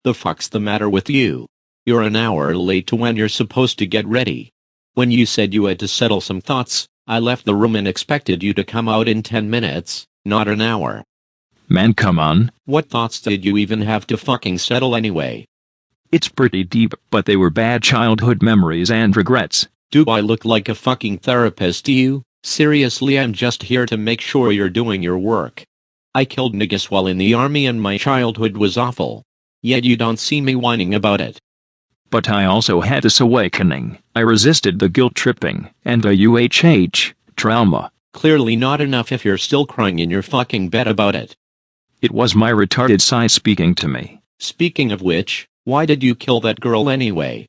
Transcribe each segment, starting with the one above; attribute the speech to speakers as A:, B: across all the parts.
A: The fuck's the matter with you? You're an hour late to when you're supposed to get ready. When you said you had to settle some thoughts, I left the room and expected you to come out in 10 minutes, not an hour.
B: Man, come on.
A: What thoughts did you even have to fucking settle anyway?
B: It's pretty deep, but they were bad childhood memories and regrets.
A: Do I look like a fucking therapist to you? Seriously, I'm just here to make sure you're doing your work. I killed niggas while in the army and my childhood was awful. Yet you don't see me whining about it.
B: But I also had this awakening. I resisted the guilt tripping and the trauma.
A: Clearly not enough if you're still crying in your fucking bed about it.
B: It was my retarded side speaking to me.
A: Speaking of which, why did you kill that girl anyway?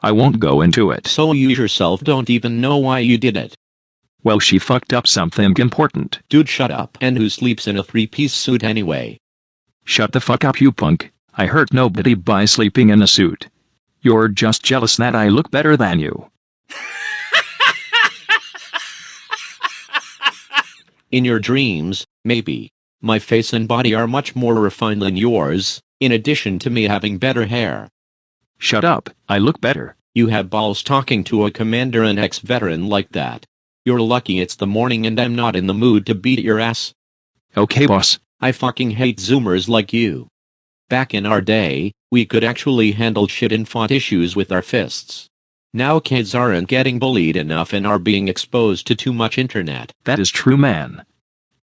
B: I won't go into it.
A: So you yourself don't even know why you did it.
B: Well, she fucked up something important.
A: Dude, shut up. And who sleeps in a three-piece suit anyway?
B: Shut the fuck up, you punk. I hurt nobody by sleeping in a suit. You're just jealous that I look better than you.
A: In your dreams, maybe. My face and body are much more refined than yours, in addition to me having better hair.
B: Shut up, I look better.
A: You have balls talking to a commander and ex-veteran like that. You're lucky it's the morning and I'm not in the mood to beat your ass.
B: Okay, boss.
A: I fucking hate Zoomers like you. Back in our day, we could actually handle shit and fought issues with our fists. Now kids aren't getting bullied enough and are being exposed to too much internet.
B: That is true, man.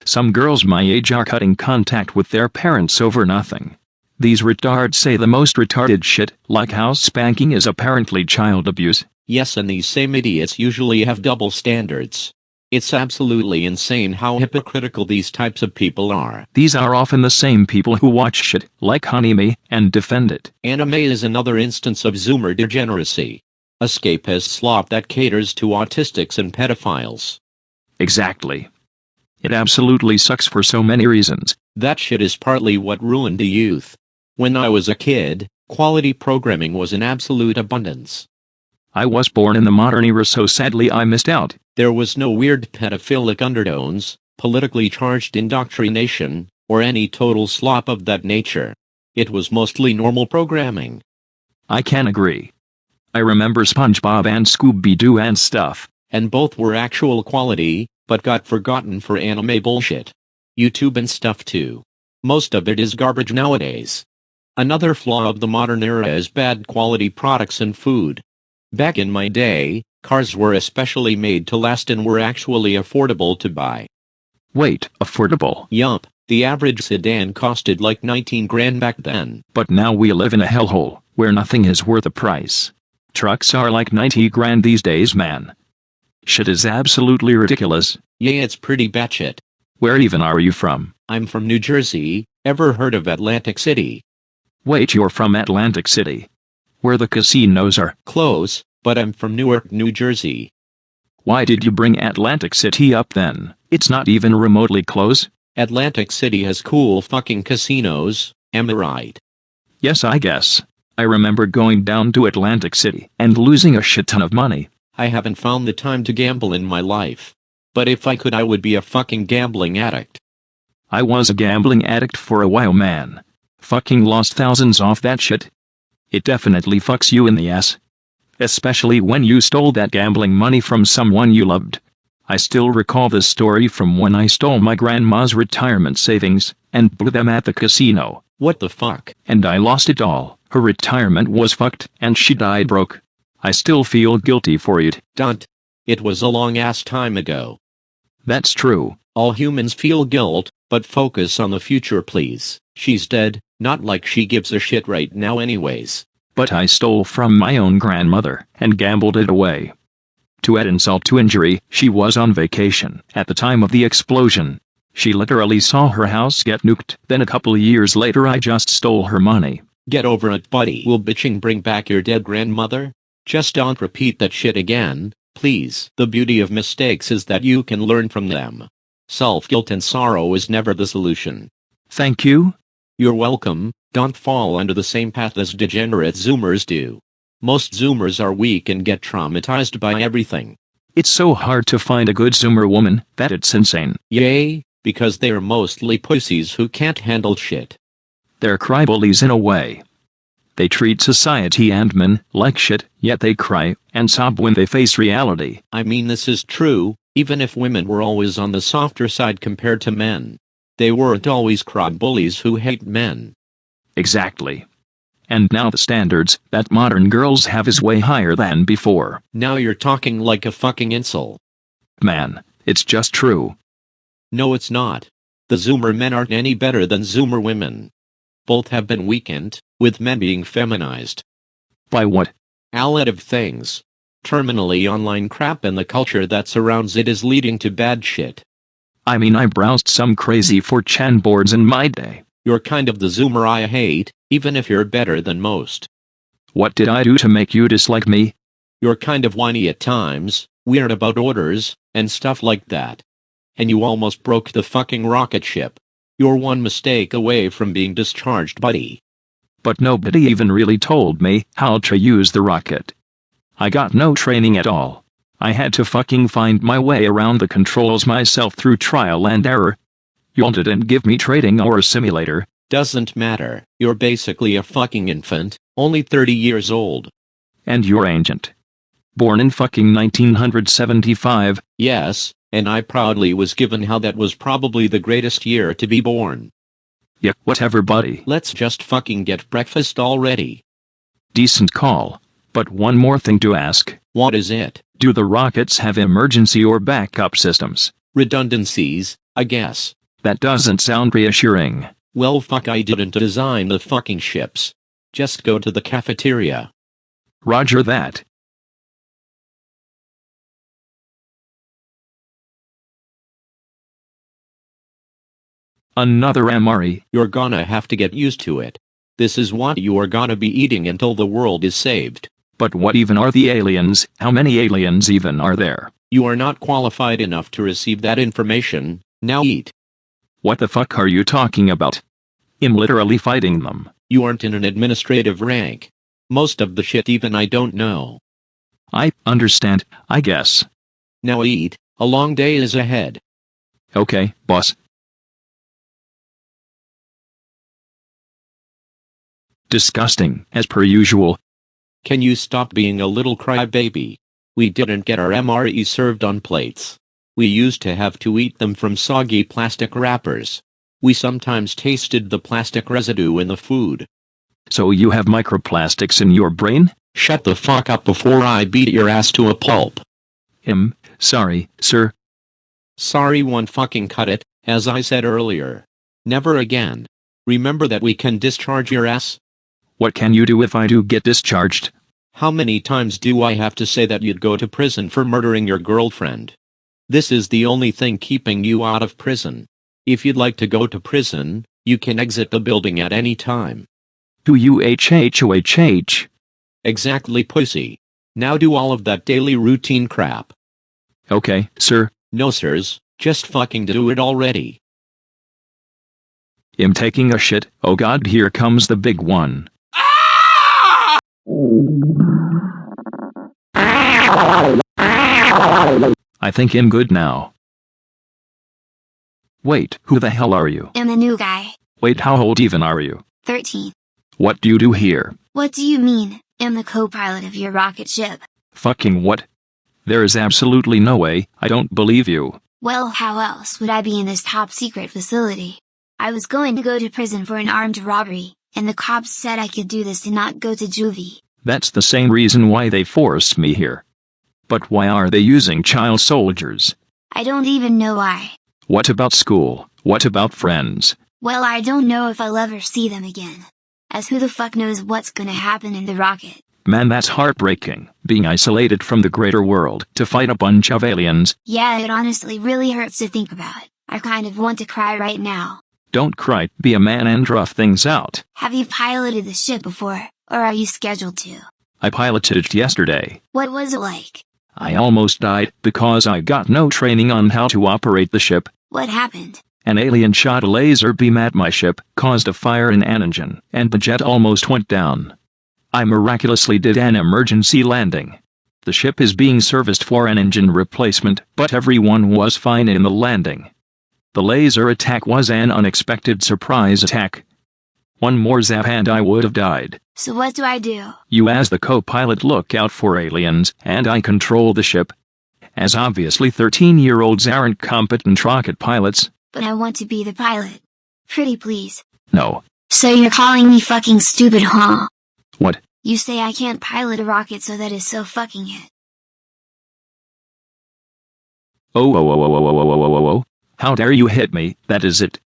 B: Some girls my age are cutting contact with their parents over nothing. These retards say the most retarded shit, like how spanking is apparently child abuse.
A: Yes, and these same idiots usually have double standards. It's absolutely insane how hypocritical these types of people are.
B: These are often the same people who watch shit like Honey Me and defend it.
A: Anime is another instance of Zoomer degeneracy. Escapist slop that caters to autistics and pedophiles.
B: Exactly. It absolutely sucks for so many reasons.
A: That shit is partly what ruined the youth. When I was a kid, quality programming was in absolute abundance.
B: I was born in the modern era, so sadly I missed out.
A: There was no weird pedophilic undertones, politically charged indoctrination, or any total slop of that nature. It was mostly normal programming.
B: I can agree. I remember SpongeBob and Scooby-Doo and stuff.
A: And both were actual quality, but got forgotten for anime bullshit. YouTube and stuff too. Most of it is garbage nowadays. Another flaw of the modern era is bad quality products and food. Back in my day, cars were especially made to last and were actually affordable to buy.
B: Wait, affordable?
A: Yup, the average sedan costed like 19 grand back then.
B: But now we live in a hellhole, where nothing is worth a price. Trucks are like 90 grand these days, man. Shit is absolutely ridiculous.
A: Yeah, it's pretty batshit.
B: Where even are you from?
A: I'm from New Jersey. Ever heard of Atlantic City?
B: Wait, you're from Atlantic City? Where the casinos are?
A: Close, but I'm from Newark, New Jersey.
B: Why did you bring Atlantic City up then? It's not even remotely close.
A: Atlantic City has cool fucking casinos, am I right?
B: Yes, I guess. I remember going down to Atlantic City and losing a shit ton of money.
A: I haven't found the time to gamble in my life. But if I could, I would be a fucking gambling addict.
B: I was a gambling addict for a while, man. Fucking lost thousands off that shit. It definitely fucks you in the ass. Especially when you stole that gambling money from someone you loved. I still recall this story from when I stole my grandma's retirement savings and blew them at the casino.
A: What the fuck?
B: And I lost it all. Her retirement was fucked and she died broke. I still feel guilty for it.
A: Don't. It was a long ass time ago.
B: That's true.
A: All humans feel guilt, but focus on the future, please. She's dead, not like she gives a shit right now anyways.
B: But I stole from my own grandmother and gambled it away. To add insult to injury, she was on vacation at the time of the explosion. She literally saw her house get nuked. Then a couple years later I just stole her money.
A: Get over it, buddy. Will bitching bring back your dead grandmother? Just don't repeat that shit again, please. The beauty of mistakes is that you can learn from them. Self-guilt and sorrow is never the solution.
B: Thank you.
A: You're welcome. Don't fall under the same path as degenerate Zoomers do. Most Zoomers are weak and get traumatized by everything.
B: It's so hard to find a good Zoomer woman that it's insane.
A: Yay, because they're mostly pussies who can't handle shit.
B: They're crybullies in a way. They treat society and men like shit, yet they cry and sob when they face reality.
A: I mean, this is true, even if women were always on the softer side compared to men. They weren't always cry bullies who hate men.
B: Exactly. And now the standards that modern girls have is way higher than before.
A: Now you're talking like a fucking incel.
B: Man, it's just true.
A: No, it's not. The Zoomer men aren't any better than Zoomer women. Both have been weakened, with men being feminized.
B: By what?
A: A lot of things. Terminally online crap and the culture that surrounds it is leading to bad shit.
B: I mean, I browsed some crazy 4chan boards in my day.
A: You're kind of the Zoomer I hate, even if you're better than most.
B: What did I do to make you dislike me?
A: You're kind of whiny at times, weird about orders, and stuff like that. And you almost broke the fucking rocket ship. You're one mistake away from being discharged, buddy.
B: But nobody even really told me how to use the rocket. I got no training at all. I had to fucking find my way around the controls myself through trial and error. You didn't give me training or a simulator.
A: Doesn't matter, you're basically a fucking infant, only 30 years old.
B: And you're ancient. Born in fucking 1975.
A: Yes, and I proudly was given how that was probably the greatest year to be born.
B: Yeah, whatever, buddy.
A: Let's just fucking get breakfast already.
B: Decent call. But one more thing to ask.
A: What is it?
B: Do the rockets have emergency or backup systems?
A: Redundancies, I guess.
B: That doesn't sound reassuring.
A: Well, fuck, I didn't design the fucking ships. Just go to the cafeteria.
B: Roger that. Another MRE.
A: You're gonna have to get used to it. This is what you are gonna be eating until the world is saved.
B: But what even are the aliens? How many aliens even are there?
A: You are not qualified enough to receive that information. Now eat.
B: What the fuck are you talking about? I'm literally fighting them.
A: You aren't in an administrative rank. Most of the shit even I don't know.
B: I understand, I guess.
A: Now eat, a long day is ahead.
B: Okay, boss. Disgusting, as per usual.
A: Can you stop being a little crybaby? We didn't get our MRE served on plates. We used to have to eat them from soggy plastic wrappers. We sometimes tasted the plastic residue in the food.
B: So you have microplastics in your brain?
A: Shut the fuck up before I beat your ass to a pulp.
B: Sorry, sir.
A: Sorry, one fucking cut it, as I said earlier. Never again. Remember that we can discharge your ass?
B: What can you do if I do get discharged?
A: How many times do I have to say that you'd go to prison for murdering your girlfriend? This is the only thing keeping you out of prison. If you'd like to go to prison, you can exit the building at any time.
B: Do-you-h-h-o-h-h?
A: Exactly, pussy. Now do all of that daily routine crap.
B: Okay, sir.
A: No sirs, just fucking do it already.
B: I'm taking a shit. Oh god, here comes the big one. I think I'm good now. Wait, who the hell are you?
C: I'm a new guy.
B: Wait, how old even are you?
C: 13.
B: What do you do here?
C: What do you mean? I'm the co-pilot of your rocket ship.
B: Fucking what? There is absolutely no way. I don't believe you.
C: Well, how else would I be in this top secret facility? I was going to go to prison for an armed robbery, and the cops said I could do this and not go to juvie.
B: That's the same reason why they forced me here. But why are they using child soldiers?
C: I don't even know why.
B: What about school? What about friends?
C: Well, I don't know if I'll ever see them again. As who the fuck knows what's gonna happen in the rocket.
B: Man, that's heartbreaking, being isolated from the greater world to fight a bunch of aliens.
C: Yeah, it honestly really hurts to think about. I kind of want to cry right now.
B: Don't cry, be a man and rough things out.
C: Have you piloted the ship before, or are you scheduled to?
B: I piloted yesterday.
C: What was it like?
B: I almost died because I got no training on how to operate the ship.
C: What happened?
B: An alien shot a laser beam at my ship, caused a fire in an engine, and the jet almost went down. I miraculously did an emergency landing. The ship is being serviced for an engine replacement, but everyone was fine in the landing. The laser attack was an unexpected surprise attack. One more zap and I would have died.
C: So what do I do?
B: You as the co-pilot look out for aliens, and I control the ship. As obviously 13-year-olds aren't competent rocket pilots.
C: But I want to be the pilot. Pretty please.
B: No.
C: So you're calling me fucking stupid, huh?
B: What?
C: You say I can't pilot a rocket, so that is so fucking it.
B: Oh. How dare you hit me, that is it.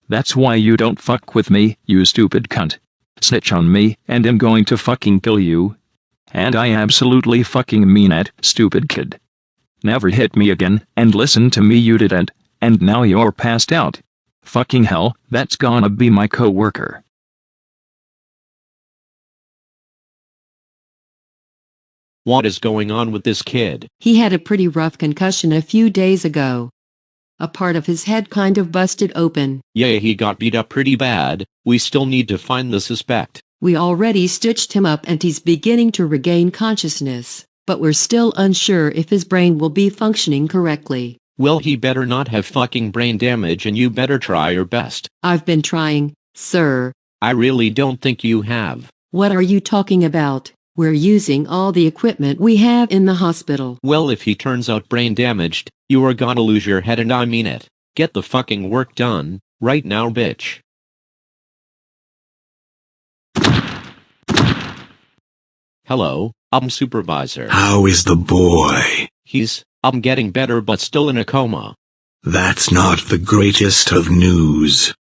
B: That's why you don't fuck with me, you stupid cunt. Snitch on me, and I'm going to fucking kill you. And I absolutely fucking mean it, stupid kid. Never hit me again, and listen to me, you didn't, and now you're passed out. Fucking hell, that's gonna be my co-worker.
A: What is going on with this kid?
D: He had a pretty rough concussion a few days ago. A part of his head kind of busted open.
A: Yeah, he got beat up pretty bad. We still need to find the suspect.
D: We already stitched him up and he's beginning to regain consciousness, but we're still unsure if his brain will be functioning correctly.
A: Well, he better not have fucking brain damage, and you better try your best.
D: I've been trying, sir.
A: I really don't think you have.
D: What are you talking about? We're using all the equipment we have in the hospital.
A: Well, if he turns out brain damaged, you are gonna lose your head, and I mean it. Get the fucking work done, right now, bitch. Hello, I'm supervisor.
E: How is the boy?
A: I'm getting better but still in a coma.
E: That's not the greatest of news.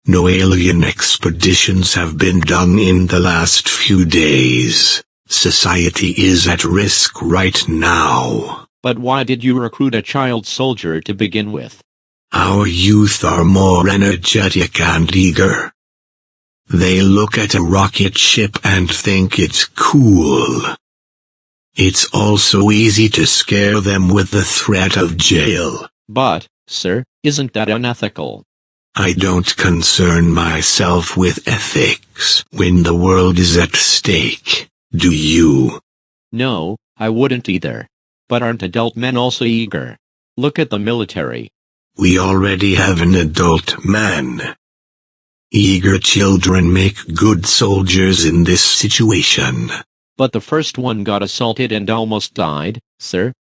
E: No alien expeditions have been done in the last few days. Society is at risk right now.
A: But why did you recruit a child soldier to begin with?
E: Our youth are more energetic and eager. They look at a rocket ship and think it's cool. It's also easy to scare them with the threat of jail.
A: But, sir, isn't that unethical?
E: I don't concern myself with ethics when the world is at stake, do you?
A: No, I wouldn't either. But aren't adult men also eager? Look at the military.
E: We already have an adult man. Eager children make good soldiers in this situation.
A: But the first one got assaulted and almost died, sir.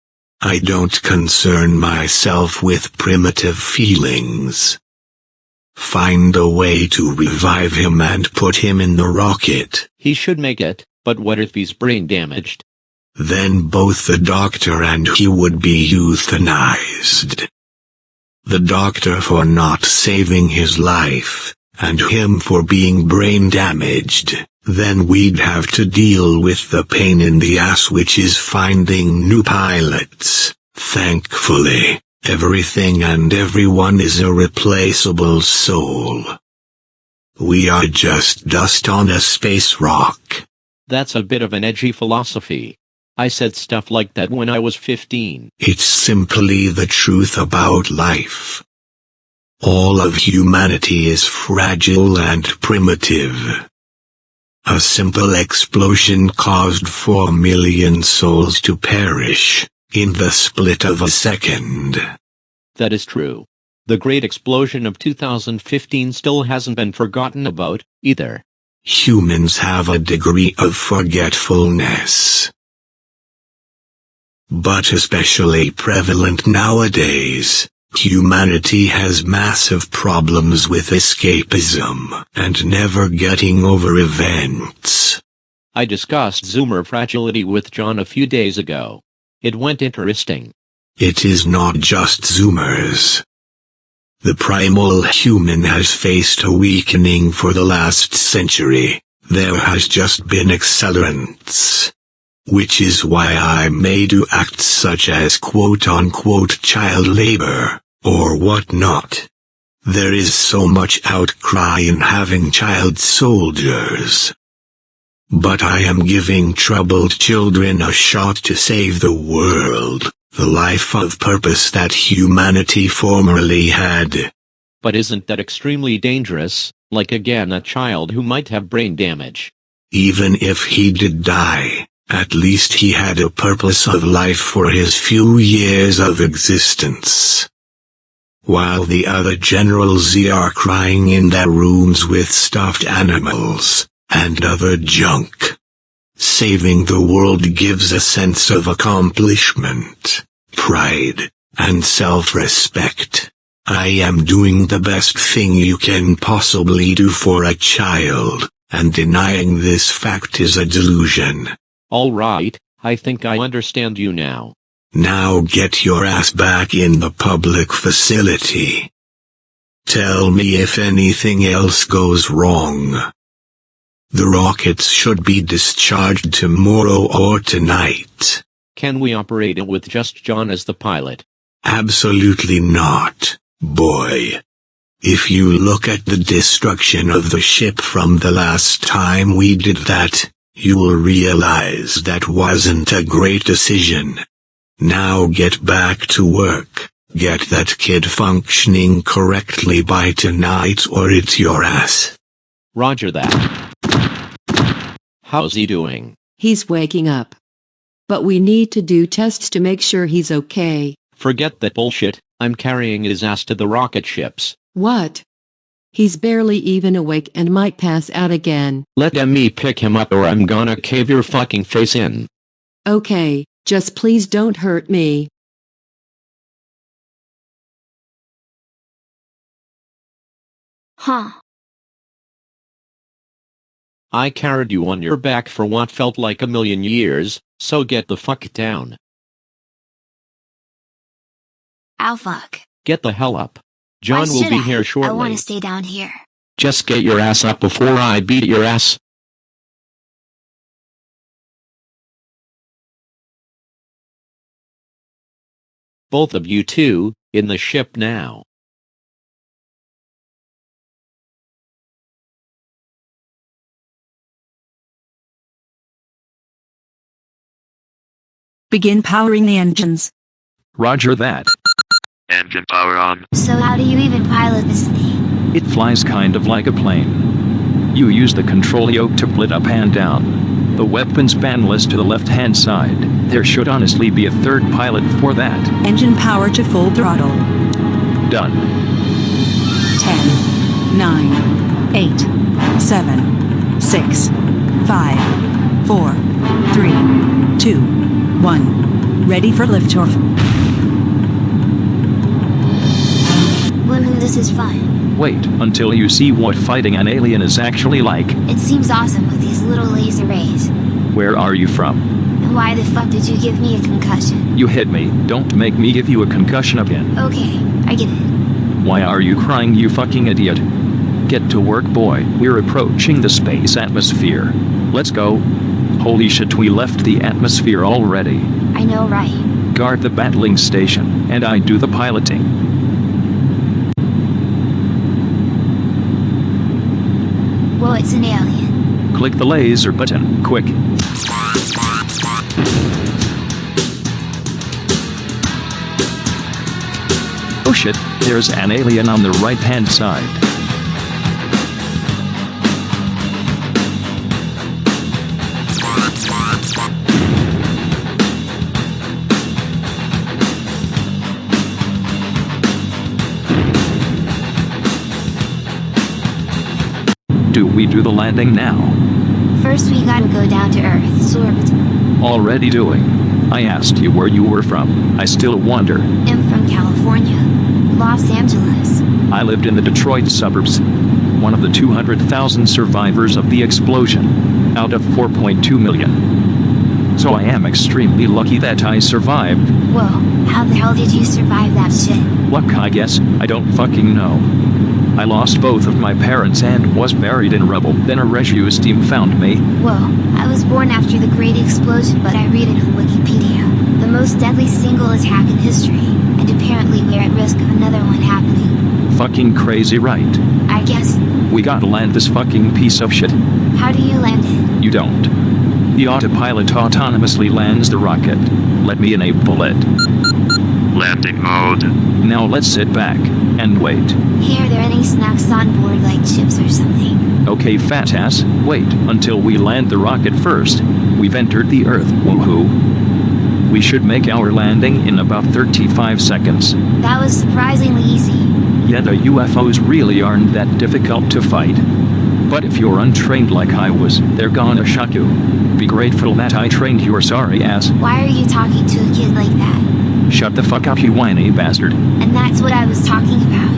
E: I don't concern myself with primitive feelings. Find a way to revive him and put him in the rocket.
A: He should make it, but what if he's brain damaged?
E: Then both the doctor and he would be euthanized. The doctor for not saving his life, and him for being brain damaged. Then we'd have to deal with the pain in the ass, which is finding new pilots. Thankfully, everything and everyone is a replaceable soul. We are just dust on a space rock.
A: That's a bit of an edgy philosophy. I said stuff like that when I was 15.
E: It's simply the truth about life. All of humanity is fragile and primitive. A simple explosion caused 4 million souls to perish, in the split of a second.
A: That is true. The Great Explosion of 2015 still hasn't been forgotten about, either.
E: Humans have a degree of forgetfulness. But especially prevalent nowadays. Humanity has massive problems with escapism and never getting over events.
A: I discussed Zoomer fragility with John a few days ago. It went interesting.
E: It is not just Zoomers. The primal human has faced a weakening for the last century. There has just been accelerants. Which is why I may do acts such as quote-unquote child labor, or whatnot. There is so much outcry in having child soldiers. But I am giving troubled children a shot to save the world, the life of purpose that humanity formerly had.
A: But isn't that extremely dangerous, like again a child who might have brain damage?
E: Even if he did die, at least he had a purpose of life for his few years of existence. while the other generals are crying in their rooms with stuffed animals and other junk. Saving the world gives a sense of accomplishment, pride, and self-respect. I am doing the best thing you can possibly do for a child, and denying this fact is a delusion.
A: All right, I think I understand you now.
E: Now get your ass back in the public facility. Tell me if anything else goes wrong. The rockets should be discharged tomorrow or tonight.
A: Can we operate it with just John as the pilot?
E: Absolutely not, boy. If you look at the destruction of the ship from the last time we did that, you will realize that wasn't a great decision. Now get back to work. Get that kid functioning correctly by tonight or it's your ass.
A: Roger that. How's he doing?
D: He's waking up. But we need to do tests to make sure he's okay.
A: Forget that bullshit, I'm carrying his ass to the rocket ships.
D: What? He's barely even awake and might pass out again.
A: Let me pick him up or I'm gonna cave your fucking face in.
D: Okay, just please don't hurt me.
C: Huh.
A: I carried you on your back for what felt like a million years, so get the fuck down.
C: Ow fuck.
A: Get the hell up. John
C: Why
A: will
C: should
A: be
C: I?
A: here shortly.
C: I want to stay down here.
A: Just get your ass up before I beat your ass. Both of you two, in the ship now.
F: Begin powering the engines.
B: Roger that.
G: Engine power on.
C: So how do you even pilot this thing?
B: It flies kind of like a plane. You use the control yoke to split up and down. The weapons panel is to the left-hand side. There should honestly be a third pilot for that.
F: Engine power to full throttle.
B: Done.
F: 10, 9, 8, 7, 6, 5, 4, 3, 2, 1. Ready for liftoff.
C: Woohoo, this is fun.
B: Wait until you see what fighting an alien is actually like.
C: It seems awesome with these little laser rays.
B: Where are you from?
C: And why the fuck did you give me a concussion?
B: You hit me. Don't make me give you a concussion again.
C: Okay, I get it.
B: Why are you crying, you fucking idiot? Get to work, boy. We're approaching the space atmosphere. Let's go. Holy shit, we left the atmosphere already.
C: I know, right?
B: Guard the battling station, and I do the piloting.
C: Well, it's an alien.
B: Click the laser button, quick. Oh shit, there's an alien on the right-hand side. Do we do the landing now?
C: First we gotta go down to Earth's orbit.
B: Already doing. I asked you where you were from. I still wonder.
C: I'm from California. Los Angeles.
B: I lived in the Detroit suburbs. One of the 200,000 survivors of the explosion, out of 4.2 million. So I am extremely lucky that I survived.
C: Whoa, how the hell did you survive that shit?
B: Luck, I guess. I don't fucking know. I lost both of my parents and was buried in rubble. Then a rescue team found me.
C: Whoa, I was born after the Great Explosion, but I read it on Wikipedia. The most deadly single attack in history, and apparently we're at risk of another one happening.
B: Fucking crazy, right?
C: I guess.
B: We gotta land this fucking piece of shit.
C: How do you land it?
B: You don't. The autopilot autonomously lands the rocket. Let me enable it.
G: Landing mode.
B: Now let's sit back and wait.
C: Hey, are there any snacks on board, like chips or something?
B: Okay, fat ass, wait until we land the rocket first. We've entered the Earth, woohoo. We should make our landing in about 35 seconds.
C: That was surprisingly easy.
B: Yet the UFOs really aren't that difficult to fight. But if you're untrained like I was, they're gonna shock you. Be grateful that I trained your sorry ass.
C: Why are you talking to a kid like that?
B: Shut the fuck up, you whiny bastard.
C: And that's what I was talking about.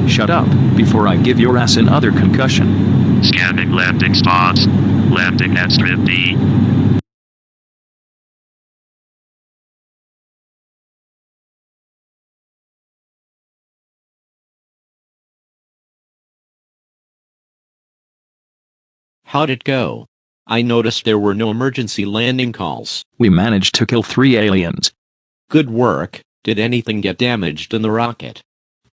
B: Shut up, before I give your ass another concussion.
G: Scanning landing spots. Landing at Strip D.
A: How'd it go? I noticed there were no emergency landing calls.
B: We managed to kill 3 aliens.
A: Good work. Did anything get damaged in the rocket?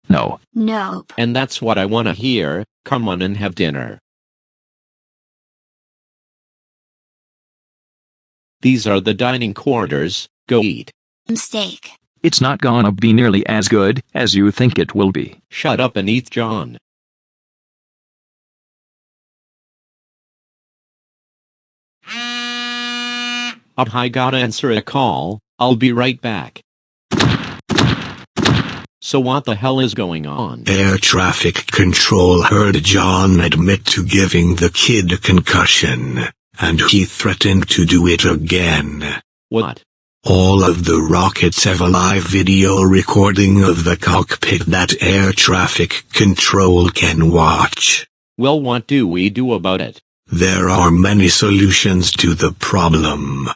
B: No.
C: Nope.
A: And that's what I want to hear. Come on and have dinner. These are the dining quarters. Go eat.
C: Mistake.
B: It's not gonna be nearly as good as you think it will be.
A: Shut up and eat, John. I gotta answer a call. I'll be right back. So what the hell is going on?
E: Air traffic control heard John admit to giving the kid a concussion, and he threatened to do it again.
A: What?
E: All of the rockets have a live video recording of the cockpit that air traffic control can watch.
A: Well, what do we do about it?
E: There are many solutions to the problem.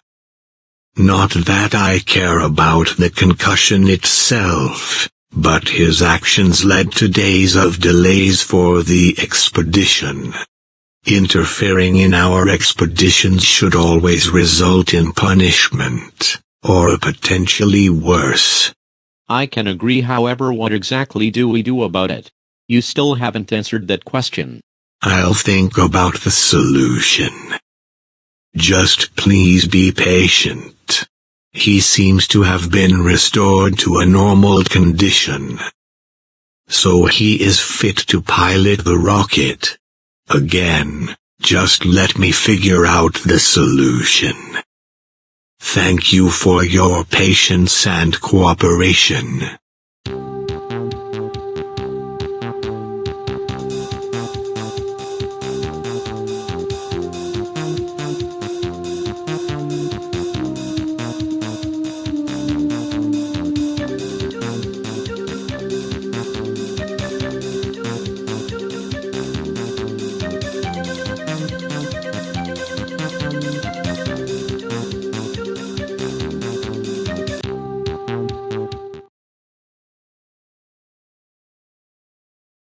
E: Not that I care about the concussion itself, but his actions led to days of delays for the expedition. Interfering in our expeditions should always result in punishment, or potentially worse.
A: I can agree, however, what exactly do we do about it? You still haven't answered that question.
E: I'll think about the solution. Just please be patient. He seems to have been restored to a normal condition. So he is fit to pilot the rocket. Again, just let me figure out the solution. Thank you for your patience and cooperation.